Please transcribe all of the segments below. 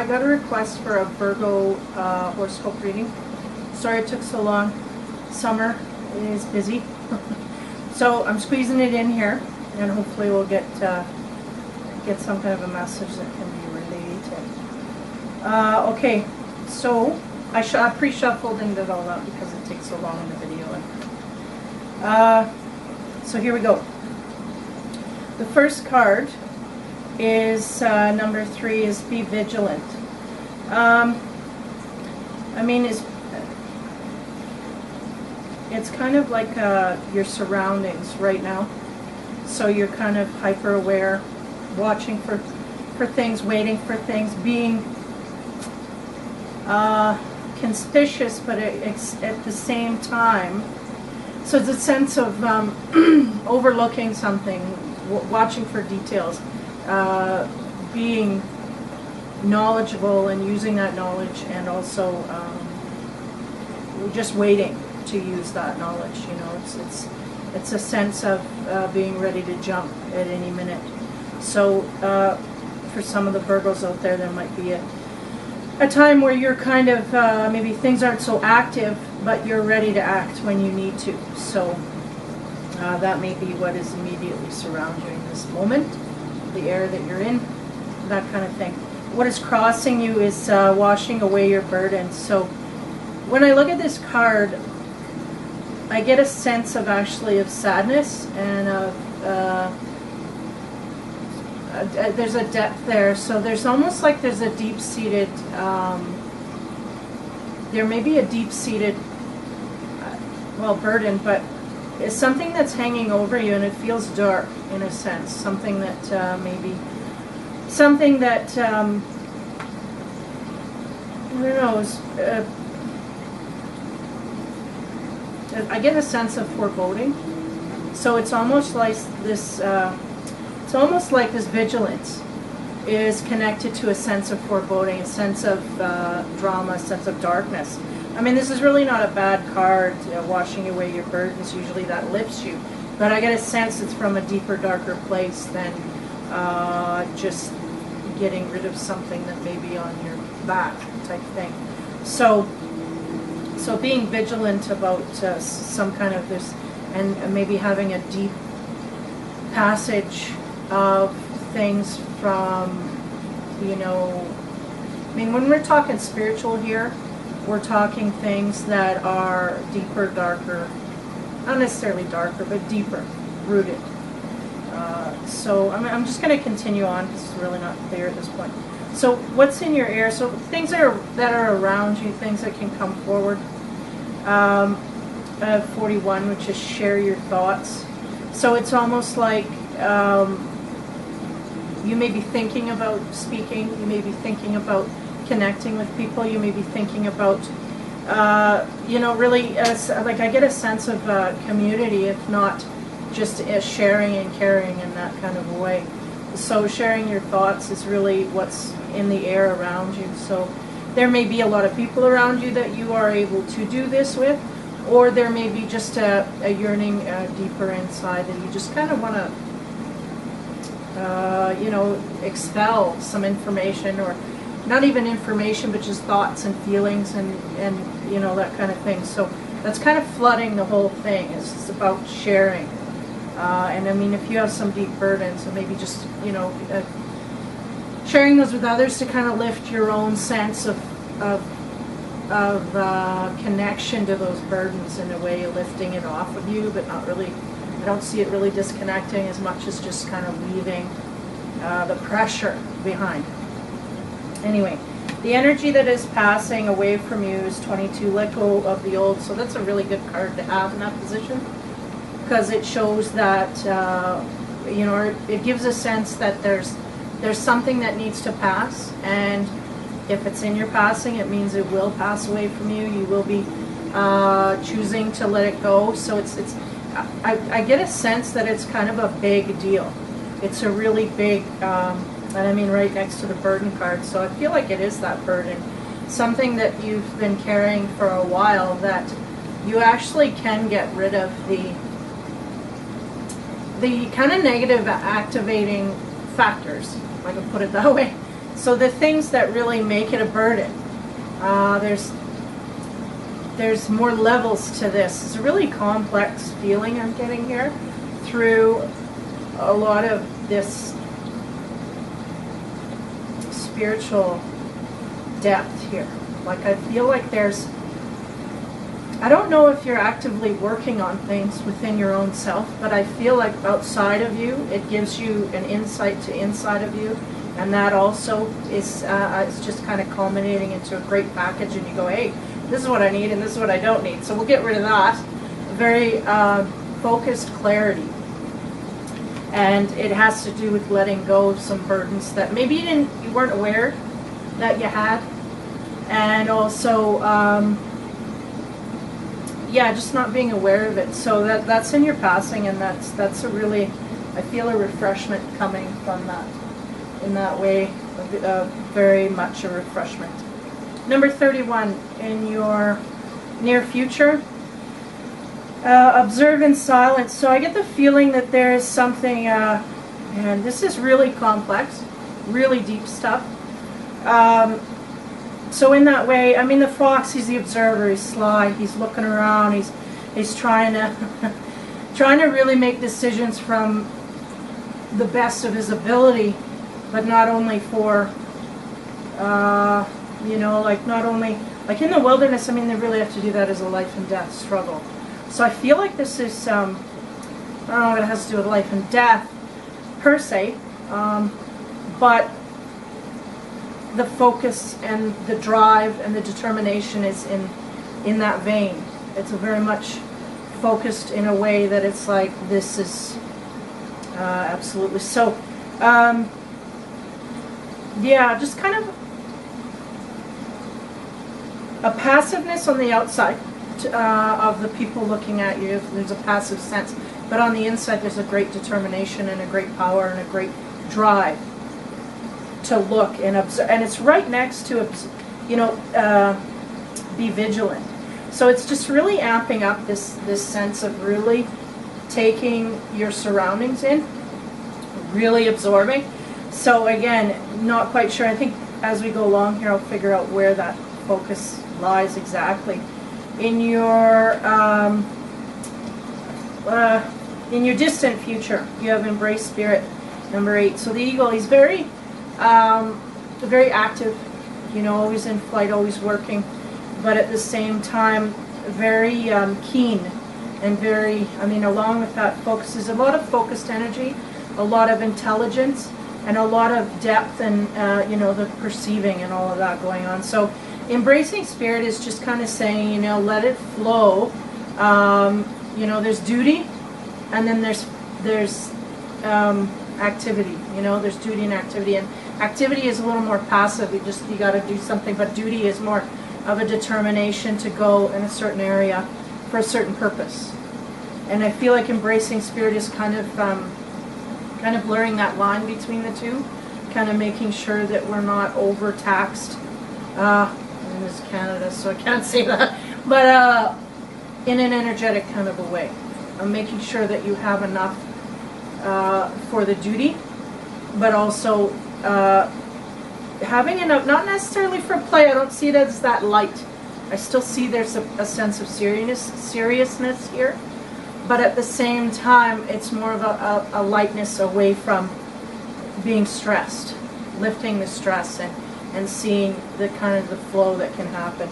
I got a request for a Virgo horoscope reading. Sorry it took so long. Summer is busy. So I'm squeezing it in here, and hopefully we'll get some kind of a message that can be related. Okay, so I pre-shuffled and did all that because it takes so long in the video. So here we go. The first card is number 3 is be vigilant. I mean, it's kind of like your surroundings right now. So you're kind of hyper aware, watching for things, waiting for things, being conspicuous, but at the same time. So it's a sense of overlooking something, watching for details, being knowledgeable and using that knowledge, and also just waiting to use that knowledge. You know, it's a sense of being ready to jump at any minute. So for some of the Virgos out there, there might be a time where you're kind of maybe things aren't so active, but you're ready to act when you need to. So that may be what is immediately surrounding you in this moment, the air that you're in, that kind of thing. What is crossing you is washing away your burdens. So when I look at this card, I get a sense of actually of sadness and of there's a depth there. So there's almost like there's a deep-seated, there may be a deep-seated, well, burden, but it's something that's hanging over you, and it feels dark in a sense. Something that maybe, something that, I don't know, I get a sense of foreboding. So it's almost like this, this vigilance is connected to a sense of foreboding, a sense of drama, a sense of darkness. I mean, this is really not a bad card, washing away your burdens. Usually that lifts you. But I get a sense it's from a deeper, darker place than just getting rid of something that may be on your back type thing. So being vigilant about some kind of this, and maybe having a deep passage of things from, you know, I mean, when we're talking spiritual here, we're talking things that are deeper, darker, not necessarily darker, but deeper rooted. So I'm just going to continue on. This is really not clear at this point. So what's in your air? So things that are around you, things that can come forward. 41, which is share your thoughts. So it's almost like you may be thinking about speaking, you may be thinking about connecting with people, you may be thinking about, you know, really, like I get a sense of community, if not just sharing and caring in that kind of way. So sharing your thoughts is really what's in the air around you. So there may be a lot of people around you that you are able to do this with, or there may be just a yearning deeper inside that you just kind of want to, you know, expel some information, or not even information, but just thoughts and feelings and you know, that kind of thing. So that's kind of flooding the whole thing. It's about sharing. And I mean, if you have some deep burdens, so maybe just, you know, sharing those with others to kind of lift your own sense of connection to those burdens, in a way, lifting it off of you, but not really. I don't see it really disconnecting as much as just kind of leaving the pressure behind. Anyway, the energy that is passing away from you is 22. Let go of the old. So that's a really good card to have in that position, because it shows that you know, it gives a sense that there's something that needs to pass, and if it's in your passing, it means it will pass away from you. You will be choosing to let it go. So I get a sense that it's kind of a big deal. It's a really big, and I mean right next to the burden card. So I feel like it is that burden, something that you've been carrying for a while, that you actually can get rid of the kind of negative activating factors, if I can put it that way, So the things that really make it a burden, there's more levels to this. It's a really complex feeling I'm getting here through a lot of this spiritual depth here. Like I feel like there's, I don't know if you're actively working on things within your own self, but I feel like outside of you, it gives you an insight to inside of you, and that also is it's just kind of culminating into a great package, and you go, hey, this is what I need and this is what I don't need. So we'll get rid of that. Very focused clarity. And it has to do with letting go of some burdens that maybe you weren't aware that you had. And also, yeah, just not being aware of it. So that's in your passing, and that's a really, I feel a refreshment coming from that. In that way, very much a refreshment. Number 31, in your near future, observe in silence. So I get the feeling that there is something, and this is really complex, really deep stuff. So in that way, I mean, the fox, he's the observer, he's sly, he's looking around, he's trying to trying to really make decisions from the best of his ability, but not only for you know, like not only like in the wilderness. I mean, they really have to do that as a life and death struggle. So I feel like this is I don't know if it has to do with life and death per se, but the focus and the drive and the determination is in that vein. It's a very much focused in a way that it's like, this is absolutely. So yeah, just kind of a passiveness on the outside of the people looking at you. There's a passive sense, but on the inside there's a great determination and a great power and a great drive to look and observe. And it's right next to, you know, be vigilant. So it's just really amping up this sense of really taking your surroundings in, really absorbing. So again, not quite sure. I think as we go along here, I'll figure out where that focus lies exactly. In your distant future, you have embraced spirit, number 8. So the eagle, he's very active, you know, always in flight, always working, but at the same time very keen and very, I mean, along with that focus is a lot of focused energy, a lot of intelligence, and a lot of depth, and you know, the perceiving and all of that going on. So embracing spirit is just kind of saying, you know, let it flow. You know, there's duty, and then there's activity. You know, there's duty and activity, and activity is a little more passive. You got to do something, but duty is more of a determination to go in a certain area for a certain purpose. And I feel like embracing spirit is kind of blurring that line between the two, kind of making sure that we're not overtaxed. And this is Canada, so I can't say that, but in an energetic kind of a way. I'm making sure that you have enough for the duty, but also having enough, not necessarily for play. I don't see it as that light. I still see there's a sense of seriousness here, but at the same time, it's more of a lightness away from being stressed, lifting the stress and seeing the kind of the flow that can happen.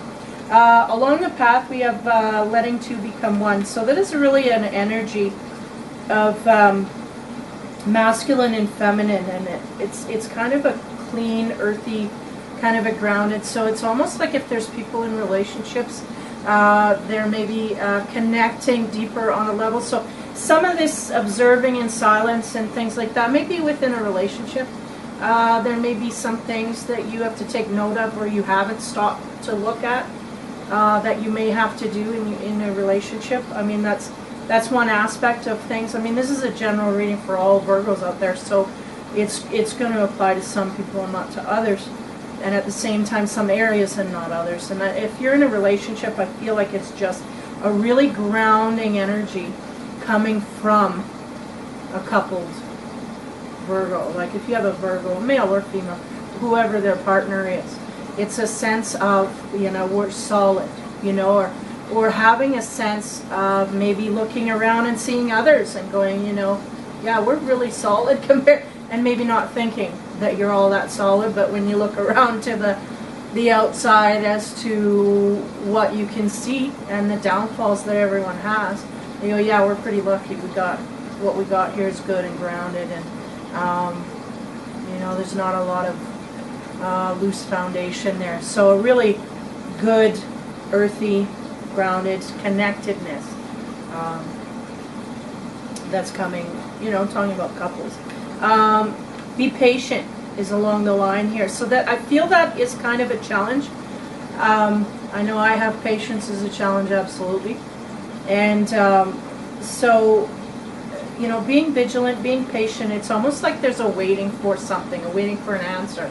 Along the path, we have letting two become one. So that is really an energy of masculine and feminine, and it's kind of a clean, earthy, kind of a grounded. So it's almost like if there's people in relationships, they're maybe connecting deeper on a level. So some of this observing in silence and things like that may be within a relationship. There may be some things that you have to take note of, or you haven't stopped to look at, that you may have to do in a relationship. I mean, that's one aspect of things. I mean, this is a general reading for all Virgos out there, so it's going to apply to some people and not to others. And at the same time, some areas and not others. And if you're in a relationship, I feel like it's just a really grounding energy coming from a coupled Virgo. Like if you have a Virgo, male or female, whoever their partner is. It's a sense of, you know, we're solid, you know, or having a sense of maybe looking around and seeing others and going, you know, yeah, we're really solid compared, and maybe not thinking that you're all that solid, but when you look around to the outside as to what you can see and the downfalls that everyone has, you go, yeah, we're pretty lucky. We got what we got here is good and grounded, and you know, there's not a lot of loose foundation there. So a really good, earthy, grounded connectedness that's coming. You know, I'm talking about couples. Be patient is along the line here. So that I feel that is kind of a challenge. I know I have patience as a challenge, absolutely. And so, you know, being vigilant, being patient, it's almost like there's a waiting for something, a waiting for an answer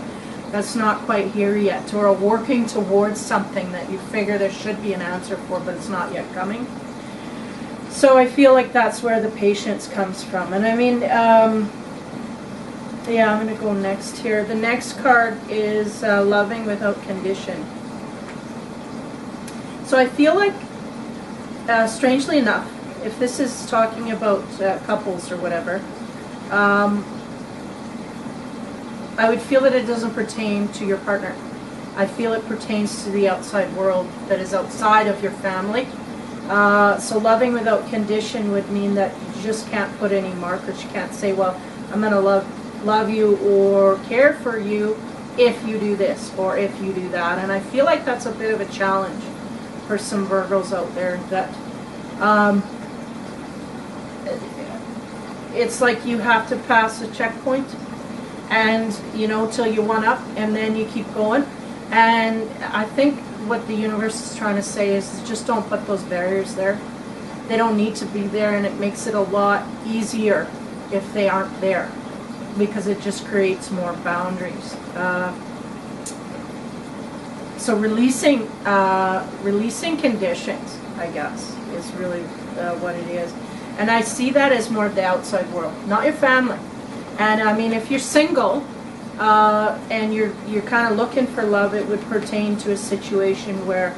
that's not quite here yet, or a working towards something that you figure there should be an answer for, but it's not yet coming. So I feel like that's where the patience comes from. And I mean, yeah, I'm going to go next here. The next card is loving without condition. So I feel like, strangely enough, if this is talking about couples or whatever, I would feel that it doesn't pertain to your partner. I feel it pertains to the outside world that is outside of your family. So loving without condition would mean that you just can't put any markers. You can't say, well, I'm going to love you or care for you if you do this or if you do that. And I feel like that's a bit of a challenge for some Virgos out there, that it's like you have to pass a checkpoint, and you know, till you one up, and then you keep going. And I think what the universe is trying to say is just don't put those barriers there. They don't need to be there, and it makes it a lot easier if they aren't there, because it just creates more boundaries. So releasing conditions, I guess, is really what it is. And I see that as more of the outside world, not your family. And I mean, if you're single and you're kind of looking for love, it would pertain to a situation where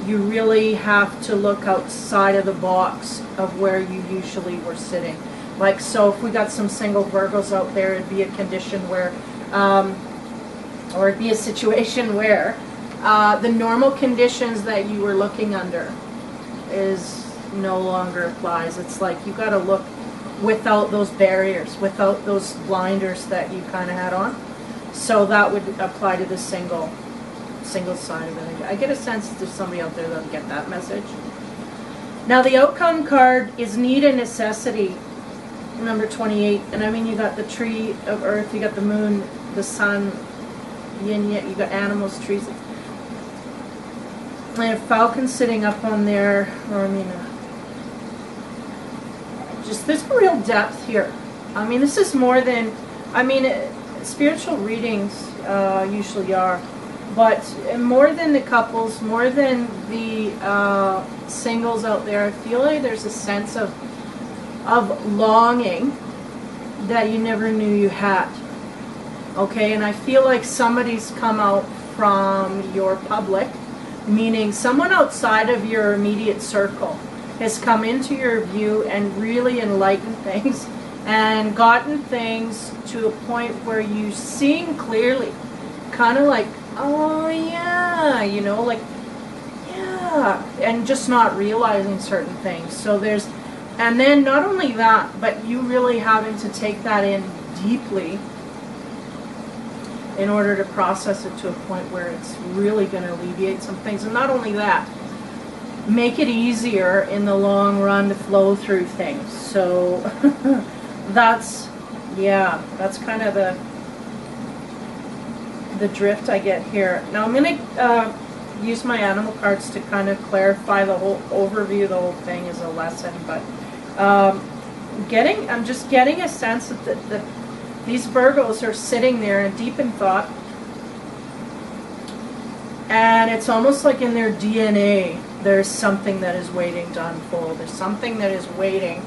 you really have to look outside of the box of where you usually were sitting. Like, so if we got some single Virgos out there, it'd be a condition where, or it'd be a situation where the normal conditions that you were looking under is no longer applies. It's like you got to look without those barriers, without those blinders that you kind of had on. So that would apply to the single side of it. I get a sense that there's somebody out there that'll get that message. Now the outcome card is need and necessity, number 28. And I mean, you got the tree of earth, you got the moon, the sun, yin yang, you got animals, trees. And a falcon sitting up on there, or I mean, just there's a real depth here. I mean, this is more than, I mean, spiritual readings usually are, but more than the couples, more than the singles out there, I feel like there's a sense of longing that you never knew you had. Okay, and I feel like somebody's come out from your public, meaning someone outside of your immediate circle has come into your view and really enlightened things and gotten things to a point where you seeing clearly, kind of like, oh yeah, you know, like, yeah, and just not realizing certain things. So there's, and then not only that, but you really having to take that in deeply in order to process it to a point where it's really going to alleviate some things. And not only that, make it easier in the long run to flow through things. So that's, yeah, that's kind of the drift I get here. Now I'm going to use my animal cards to kind of clarify the whole overview. The whole thing is a lesson, but I'm just getting a sense that these Virgos are sitting there deep in thought, and it's almost like in their DNA there's something that is waiting to unfold. There's something that is waiting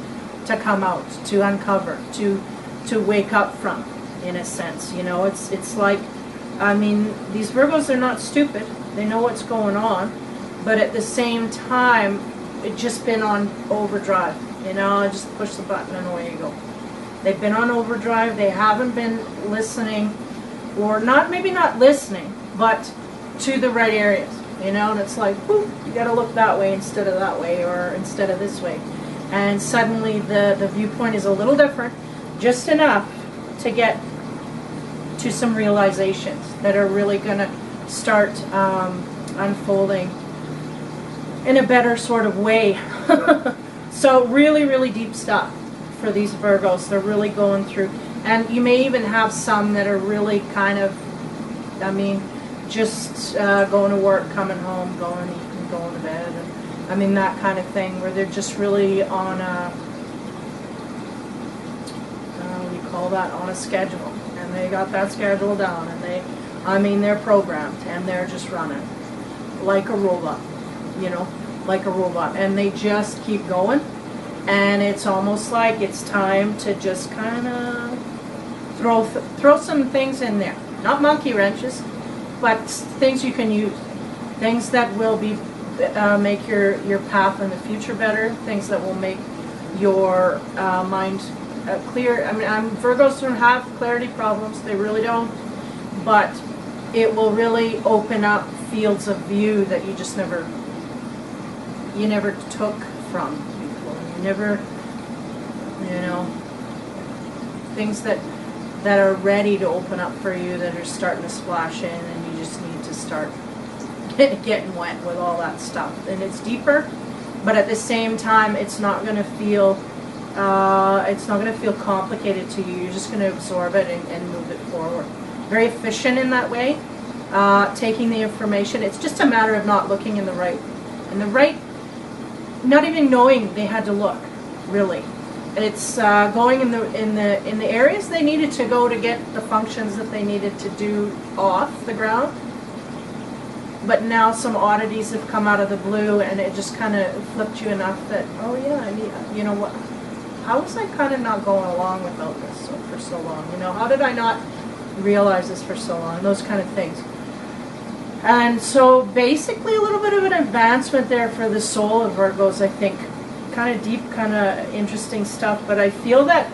to come out, to uncover, to wake up from, in a sense. You know, it's like I mean, these Virgos are not stupid. They know what's going on. But at the same time, it's just been on overdrive. You know, just push the button and away you go. They've been on overdrive. They haven't been listening, or not, maybe not listening, but to the right areas. You know, and it's like, whoop, you got to look that way instead of that way, or instead of this way. And suddenly the viewpoint is a little different, just enough to get to some realizations that are really going to start unfolding in a better sort of way. So really, really deep stuff for these Virgos. They're really going through. And you may even have some that are really kind of, I mean, just going to work, coming home, going to eat, and going to bed. And, I mean, that kind of thing, where they're just really on a, what do you call that, on a schedule. And they got that schedule down. And they, I mean, they're programmed. And they're just running like a robot, you know, like a robot. And they just keep going. And it's almost like it's time to just kind of throw some things in there. Not monkey wrenches, but things you can use. Things that will be make your path in the future better. Things that will make your mind clear. I mean, Virgos don't have clarity problems. They really don't. But it will really open up fields of view that you just never took from before. You never, you know, things that are ready to open up for you, that are starting to splash in, and you just need to start getting wet with all that stuff. And it's deeper, but at the same time, it's not going to feel complicated to you. You're just going to absorb it and move it forward. Very efficient in that way, taking the information. It's just a matter of not looking in the right, not even knowing they had to look, really. It's going in the areas they needed to go to get the functions that they needed to do off the ground. But now some oddities have come out of the blue, and it just kind of flipped you enough that, oh yeah, I need, you know what? How was I kind of not going along without this for so long? You know, how did I not realize this for so long? Those kind of things. And so basically a little bit of an advancement there for the soul of Virgos, I think. Kind of deep, kind of interesting stuff, but I feel that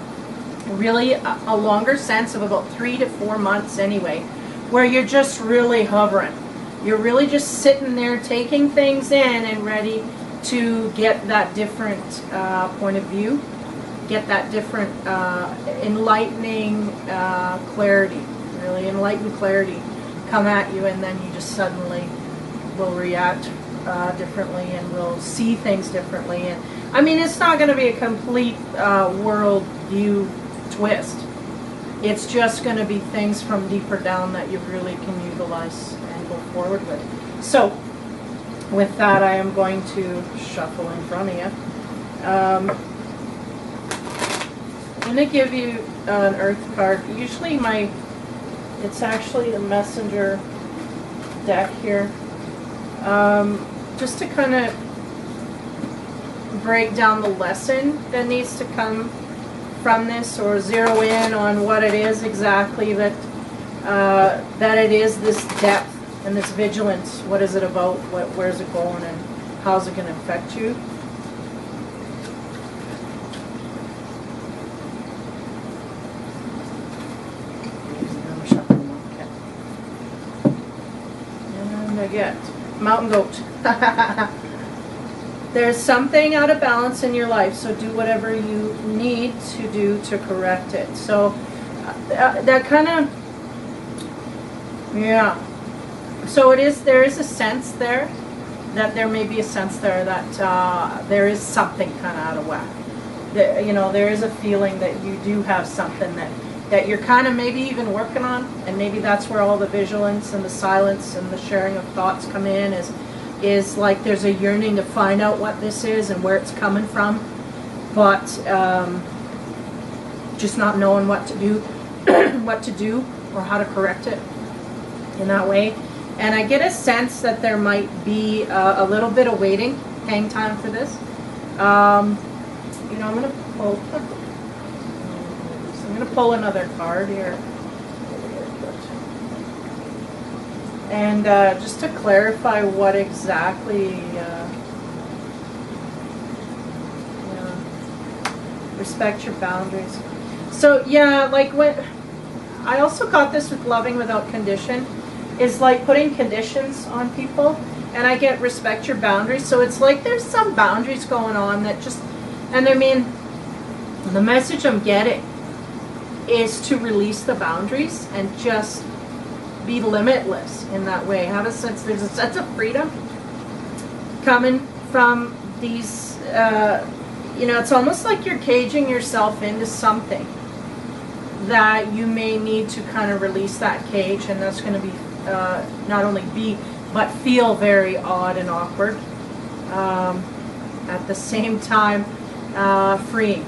really a longer sense of about 3 to 4 months anyway, where you're just really hovering. You're really just sitting there taking things in and ready to get that different point of view, get that different enlightening clarity, really enlightened clarity come at you, and then you just suddenly will react differently and will see things differently. And I mean, it's not going to be a complete world view twist. It's just going to be things from deeper down that you really can utilize and go forward with. So, with that, I am going to shuffle in front of you. I'm going to give you an Earth card. Usually it's actually the Messenger deck here. Just to kind of break down the lesson that needs to come from this, or zero in on what it is exactly that it is, this depth and this vigilance. What is it about? Where's it going, and how's it going to affect you? And I get Mountain Goat. There's something out of balance in your life, so do whatever you need to do to correct it. So that kind of, yeah. So there is a sense there, that there may be a sense there that there is something kind of out of whack. That, you know, there is a feeling that you do have something that you're kind of maybe even working on, and maybe that's where all the vigilance and the silence and the sharing of thoughts come in, is like there's a yearning to find out what this is and where it's coming from, but just not knowing what to do, or how to correct it in that way. And I get a sense that there might be a little bit of waiting, hang time for this. You know, I'm going to pull another card here. And just to clarify what exactly, respect your boundaries. So yeah, like when, I also got this with loving without condition, is like putting conditions on people, and I get respect your boundaries. So it's like there's some boundaries going on that just, and I mean, the message I'm getting is to release the boundaries and just be limitless in that way. Have a sense, there's a sense of freedom coming from these, you know, it's almost like you're caging yourself into something that you may need to kind of release that cage, and that's going to be not only be, but feel very odd and awkward. At the same time, freeing.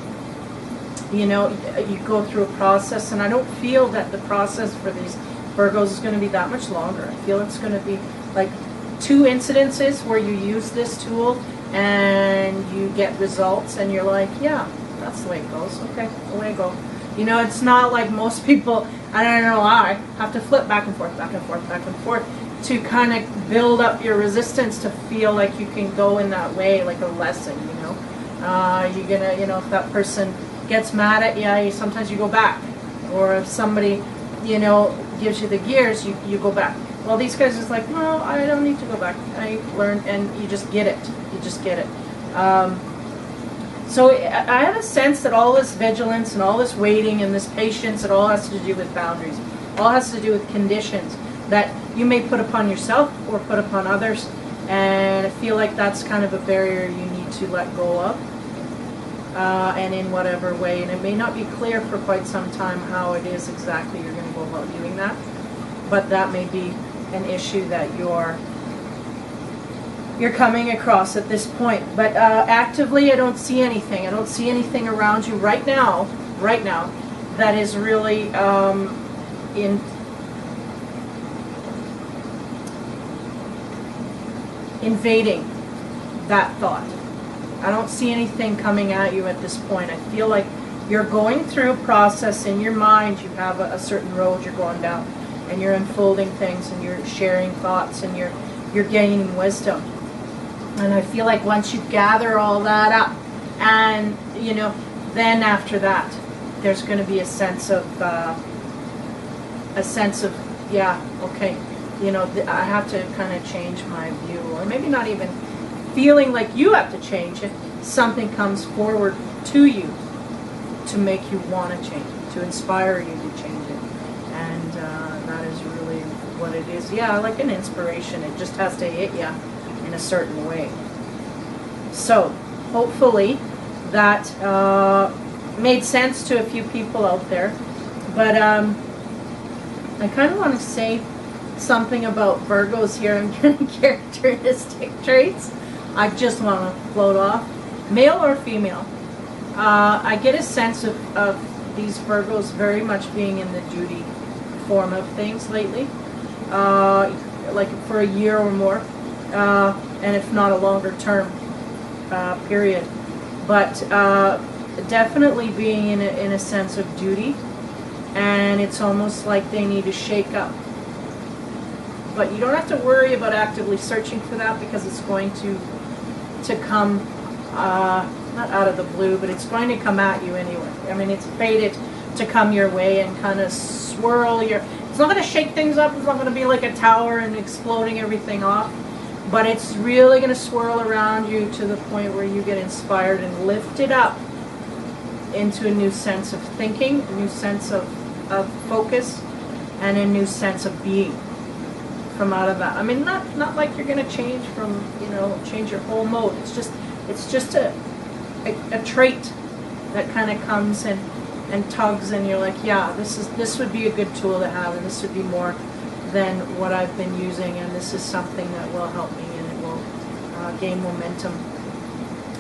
You know, you go through a process, and I don't feel that the process for these Virgos is going to be that much longer. I feel it's going to be like 2 incidences where you use this tool and you get results, and you're like, yeah, that's the way it goes. Okay, away I go. You know, it's not like most people, I don't know why, have to flip back and forth, back and forth, back and forth to kind of build up your resistance to feel like you can go in that way, like a lesson, you know. You're gonna, you know, if that person gets mad at you, sometimes you go back. Or if somebody, you know, gives you the gears, you go back. Well, these guys is like, no, I don't need to go back. I learned, and you just get it. You just get it. So I have a sense that all this vigilance and all this waiting and this patience, it all has to do with boundaries. All has to do with conditions that you may put upon yourself or put upon others. And I feel like that's kind of a barrier you need to let go of. And in whatever way. And it may not be clear for quite some time how it is exactly you're going to go about doing that. But that may be an issue that you're coming across at this point. But actively, I don't see anything. I don't see anything around you right now, that is really invading that thought. I don't see anything coming at you at this point. I feel like you're going through a process in your mind. You have a certain road you're going down, and you're unfolding things, and you're sharing thoughts, and you're gaining wisdom. And I feel like once you gather all that up, and you know, then after that, there's going to be a sense of yeah, okay, you know, I have to kind of change my view, or maybe not even feeling like you have to change it. Something comes forward to you to make you want to change it, to inspire you to change it, and that is really what it is. Yeah, like an inspiration. It just has to hit you in a certain way. So hopefully that made sense to a few people out there. But I kind of want to say something about Virgos here and characteristic traits. I just want to float off. Male or female, I get a sense of these Virgos very much being in the duty form of things lately, like for a year or more, and if not a longer term period. But definitely being in a sense of duty, and it's almost like they need to shake up. But you don't have to worry about actively searching for that, because it's going to come, not out of the blue, but it's going to come at you anyway. I mean, it's fated to come your way and kind of swirl it's not going to shake things up, it's not going to be like a tower and exploding everything off, but it's really going to swirl around you to the point where you get inspired and lifted up into a new sense of thinking, a new sense of focus, and a new sense of being from out of that. I mean, not like you're going to change from, you know, change your whole mode. It's just a trait that kind of comes and tugs, and you're like, yeah, this would be a good tool to have, and this would be more than what I've been using, and this is something that will help me, and it will gain momentum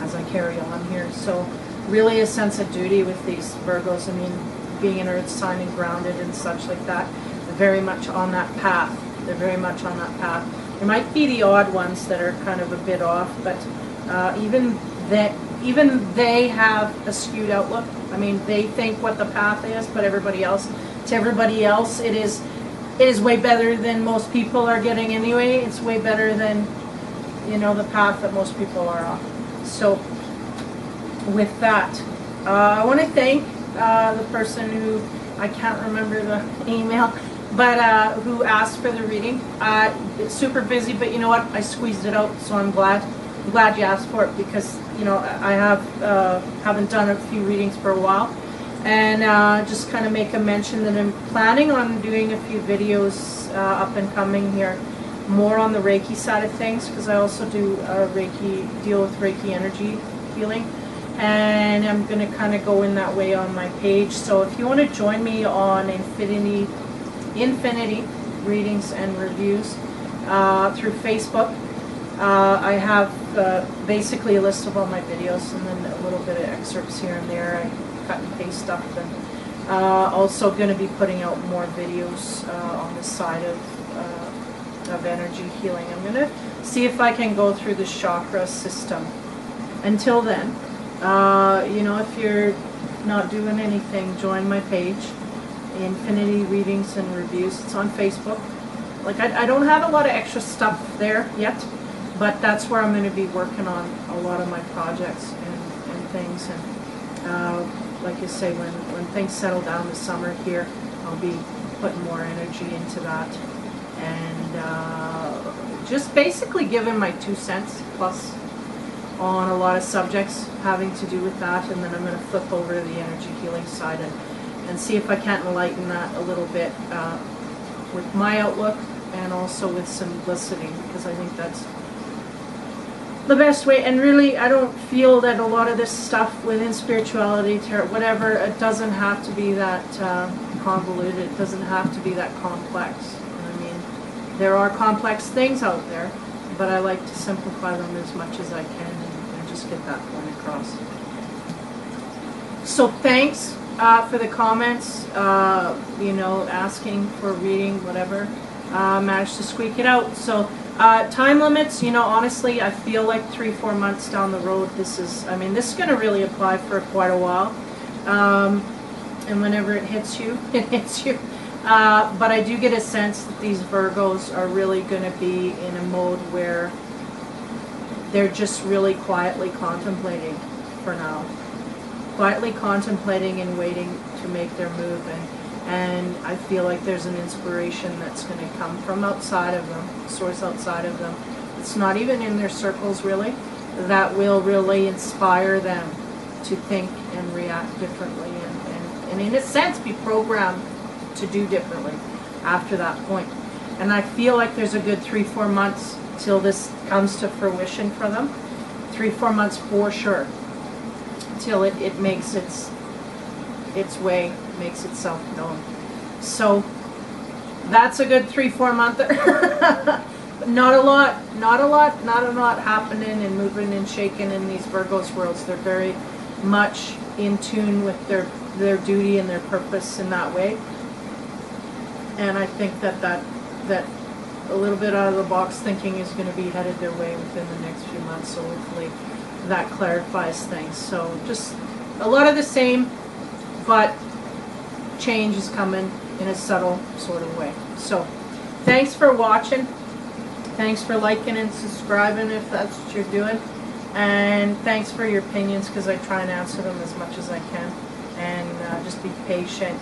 as I carry on here. So really a sense of duty with these Virgos. I mean, being an earth sign and grounded and such like that, they're very much on that path. They're very much on that path. There might be the odd ones that are kind of a bit off, but even they have a skewed outlook. I mean, they think what the path is, but to everybody else, it is it is way better than most people are getting anyway. It's way better than, you know, the path that most people are on. So with that, I want to thank the person who, I can't remember the email, but who asked for the reading. It's super busy, but you know what? I squeezed it out, so I'm glad you asked for it, because you know I haven't done a few readings for a while, and just kind of make a mention that I'm planning on doing a few videos up and coming here, more on the Reiki side of things, because I also do deal with Reiki energy healing, and I'm going to kind of go in that way on my page. So if you want to join me on Infinity readings and reviews through Facebook, I have basically a list of all my videos, and then a little bit of excerpts here and there. I cut and paste stuff, and also going to be putting out more videos on the side of energy healing. I'm going to see if I can go through the chakra system. Until then, you know, if you're not doing anything, join my page, Infinity Readings and Reviews. It's on Facebook. Like, I don't have a lot of extra stuff there yet, but that's where I'm going to be working on a lot of my projects and things. And like you say, when things settle down this summer here, I'll be putting more energy into that, and just basically giving my 2 cents plus on a lot of subjects having to do with that. And then I'm going to flip over to the energy healing side and see if I can't enlighten that a little bit with my outlook, and also with simplicity, because I think that's the best way. And really, I don't feel that a lot of this stuff within spirituality, tarot, whatever, it doesn't have to be that convoluted. It doesn't have to be that complex. I mean, there are complex things out there, but I like to simplify them as much as I can and just get that point across. So thanks for the comments, you know, asking for reading, whatever. Managed to squeak it out. So time limits, you know, honestly, I feel like 3-4 months down the road, this is going to really apply for quite a while. And whenever it hits you, it hits you. But I do get a sense that these Virgos are really going to be in a mode where they're just really quietly contemplating for now. Quietly contemplating and waiting to make their move. And I feel like there's an inspiration that's going to come from outside of them, source outside of them. It's not even in their circles, really, that will really inspire them to think and react differently, and in a sense be programmed to do differently after that point. And I feel like there's a good 3-4 months till this comes to fruition for them. 3-4 months for sure, till it makes its way, makes itself known. So that's a good 3-4 monther. Not a lot happening and moving and shaking in these Virgos worlds. They're very much in tune with their duty and their purpose in that way. And I think that a little bit out of the box thinking is going to be headed their way within the next few months. So hopefully that clarifies things. So just a lot of the same, but change is coming in a subtle sort of way. So thanks for watching. Thanks for liking and subscribing if that's what you're doing. And thanks for your opinions, because I try and answer them as much as I can. And just be patient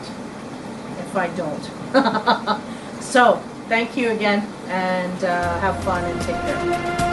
if I don't. So thank you again, and have fun and take care.